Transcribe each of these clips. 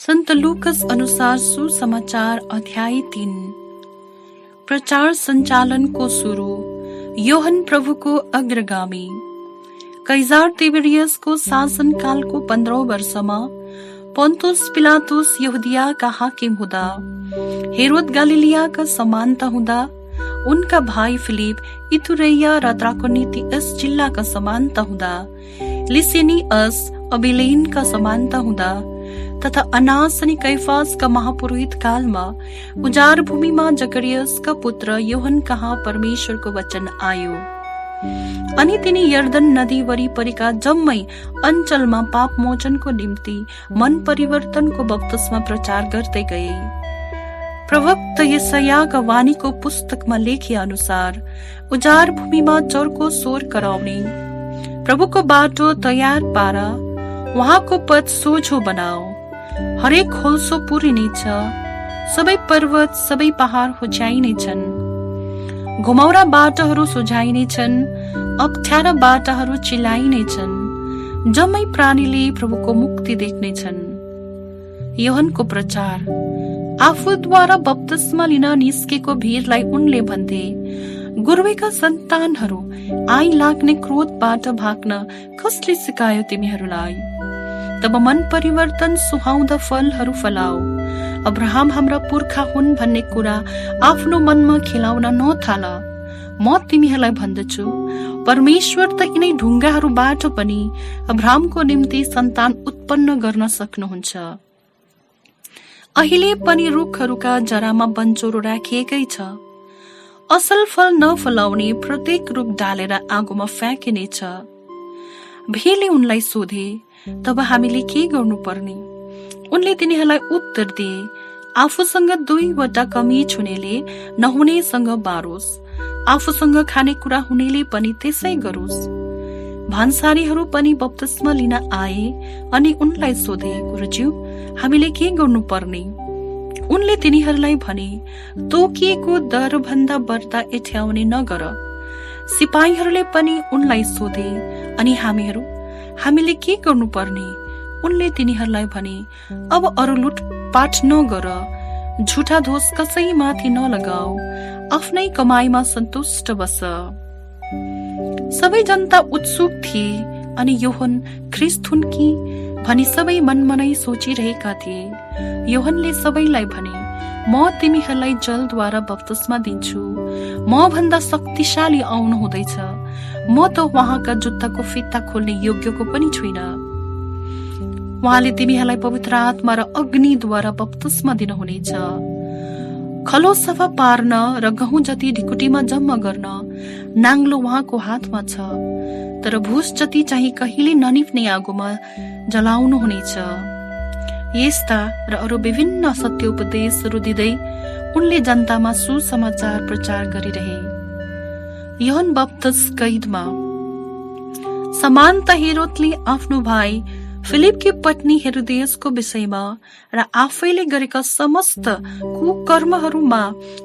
संत लूकस अनुसार सुसमाचार अध्याय 3। प्रचार संचालन को शुरू। योहन प्रभु को अग्रगामी। कैजार तिबेरियस को शासन काल को 15 वर्षमा पोन्टुस पिलातुस यहुदिया का हाकिम हुँदा, हेरोद गलिलिया का समानता हुँदा, उनका भाई फिलिप इथुरैया र त्राकोनितियस जिल्ला का समानता हुँदा, लिसिनियस अबिलेन का समानता हुँदा तथा अनास अनि कैफास का महापुरोहित कालमा उजार भूमिमा जकरियस का पुत्र योहन कहाँ परमेश्वरको वचन आयो। अनि तिनी यर्दन नदी वरिपरिका जम्मै अञ्चलमा पाप मोचनको निम्ति मन परिवर्तनको बप्तिस्मा प्रचार गर्दै गए। प्रवक्त यशायाका वाणीको पुस्तकमा लेखे अनुसार उजार भूमिमा चर्को स्वर कराउने, प्रभुको बाटो तयार पार, उहाँको पथ सोझो बनाओ, हरेक खोल्सो पुरिनेछ, सबै पर्वत सबै पहाड होच्याइनेछन्, घुमौरा बाटाहरू सुझाइनेछन्, अप्ठ्यारा बाटाहरू चिलाइनेछन्, जम्मै प्राणीले प्रभुको मुक्ति देख्नेछन्। योहनको प्रचार। आफूद्वारा बप्तिस्मा लिन निस्केको भिडलाई उनले भन्थे, गुरुवेका सन्तानहरू, आइलाग्ने क्रोधबाट भाग्न कसले सिकायो तिमीहरूलाई? तब मन परिवर्तन सुहाउँदा फलहरू फलाऊ। अब्राहम हाम्रा पुर्खा हुन् भन्ने कुरा आफ्नो मनमा खेलाउन नथाल। म तिमीहरूलाई भन्दछु, परमेश्वर त यिनै ढुङ्गाहरूबाट पनि अब्राहमको निम्ति सन्तान उत्पन्न गर्न सक्नुहुन्छ। अहिले पनि रुखहरूका जरामा बन्चोरो राखिएकै छ। असल फल नफलाउने प्रत्येक रुख डालेर आगोमा फ्याँकिनेछ। भिडले उनलाई सोधे, तब हामीले के गर्नुपर्ने? उनले तिनीहरूलाई उत्तर दिए, आफूसँग 2 कमीज हुनेले नहुनेसँग बारोस्, आफूसँग खानेकुरा हुनेले पनि त्यसै गरोस्। भान्सारीहरू पनि बप्तिस्मा लिन आए अनि उनलाई सोधे, गुरुज्यू, हामीले के गर्नुपर्ने? उनले तिनीहरूलाई भने, तोकिएको दरभन्दा बढ्ता एठ्याउने नगर। सिपाहीहरूले पनि उनलाई सोधे, अनि हामीले के गर्नुपर्ने? उनले तिनीहरूलाई भने, अब अरू लुटपाट नगर, झुटा दोष कसैमाथि नलगाऊ, आफ्नै कमाईमा सन्तुष्ट बस। सबै जनता उत्सुक थिए अनि योहन ख्रिस्ट हुन् कि भनी सबै मनमनै सोचिरहेका थिए। योहनले सबैलाई भने, म तिमीहरूलाई जलद्वारा बप्तिस्मा दिन्छु, म भन्दा शक्तिशाली आउनु हुँदैछ, म त उहाँका जुत्ताको फित्ता खोल्ने योग्यको पनि छुइन। उहाँले तिमीहरूलाई पवित्र आत्मा र अग्निद्वारा बप्तिस्मा दिनुहुनेछ। खलो सफा पार्न र गहुँ जति ढिकुटीमा जम्मा गर्न नाङ्लो उहाँको हातमा छ, तर भुस जति चाहिँ कहिले ननिप्ने आगोमा जलाउनु हुनेछ। यस्ता र अरू विभिन्न सत्य उपदेशहरू दिँदै उनले जनतामा सुसमाचार प्रचार गरिरहे। योहन बप्तिस कैदमा। समानता हेरोदले आफ्नो भाइ फिलिपकी पत्नी हेरोदेसको विषयमा र आफैले गरेका समस्त कुकर्महरूमा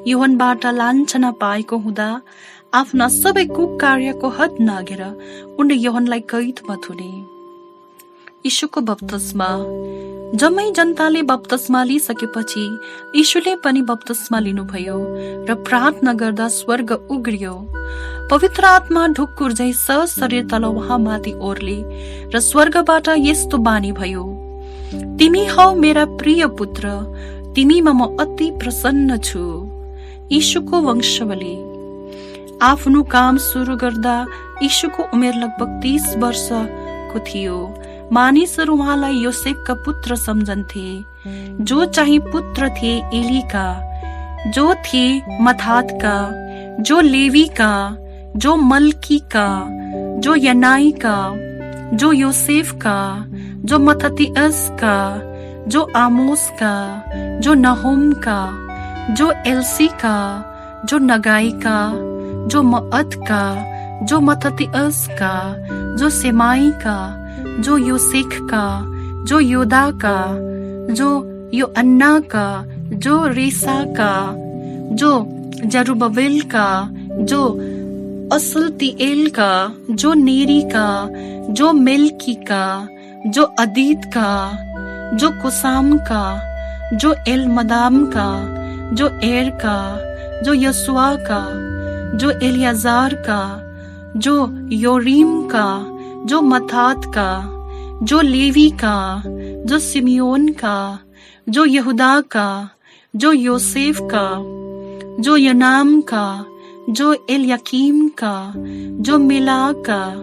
योहनबाट लाञ्छना पाएको हुँदा आफ्ना सबै कुकार्यको हद नागेर उनले योहनलाई कैदमा थुने। यीशुको बप्तिस्मा। जम्मै जनताले बप्तिस्मा लिइसकेपछि यीशुले पनि बप्तिस्मा लिनुभयो र प्रार्थना गर्दा स्वर्ग उघ्रियो। पवित्र आत्मा ढुक्कुर झै सशरीर तल उहाँमाथि ओर्ले र स्वर्गबाट यस्तो बानी भयो, तिमी हौ मेरा प्रिय पुत्र, तिमीमा म अति प्रसन्न छु। यीशुको वंशावली। आफ्नो काम सुरु गर्दा यीशुको उमेर लगभग 30 वर्षको थियो। मानिसहरू उहाँलाई योसेफका पुत्र सम्झन्थे, जो चाहिँ पुत्र थिए एलीका, जो थिए मत्थातका, जो लेवीका, जो मल्कीका, जो यनाईका, जो योसेफका, जो मत्थतियसका, जो आमोसका, जो नहोमका, जो एल्सीका, जो नगाईका, जो मअदका, जो मत्थतियसका, जो सेमाईका, जो योसेखका, जो योदाका, जो योअन्नाका, जो रेसाका, जो जरुब्बाबेलका, जो असलतिएलका, जो नेरीका, जो मेल्कीका, जो अदीतका, जो कुसाम का, जो एलमदाम का, जो एर का, जो यशुआ का, जो एलियाजार का, जो योरीम का, जो मत्तात का, जो लेवी का, जो सिमियोन का, जो यहूदा का, जो योसेफ का, जो यनाम का, जो एलयाकीम का, जो मिला का,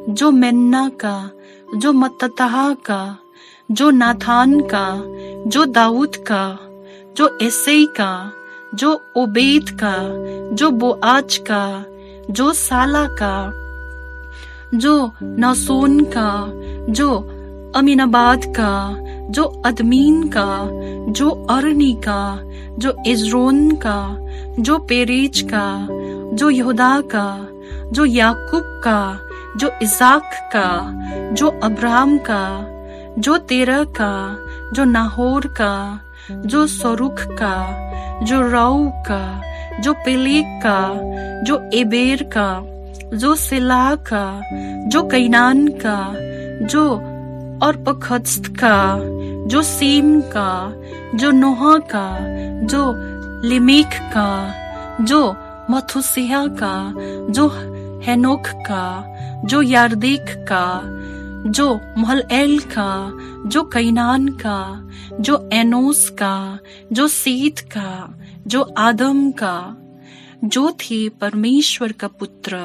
जो मेन्ना का, जो मत्तताह का, जो नाथान का, जो दाऊद का, जो एसई का, जो ओबेद का, जो बोआज का, जो साला का, जो नासोन का, जो अमीनाबाद का, जो अदमीन का, जो अरनी का, जो इजरोन का, जो पेरेज का, जो यहूदा का, जो याकूब का, जो इसाक का, जो अब्राहम का, जो तेरह का, जो नाहोर का, जो सरुख का, जो राऊ का, जो पेलेग का, जो एबेर का, जो सिला का, जो कैनान का, जो और पखस्त का, जो सीम का, जो नोहा का, जो लिमेक का, जो मथुसेहा का, जो हेनोक का, जो यारदेक का, जो महलएल का, जो कैनान का, जो एनोस का, जो सीत का, जो आदम का, जो थे परमेश्वर का पुत्र।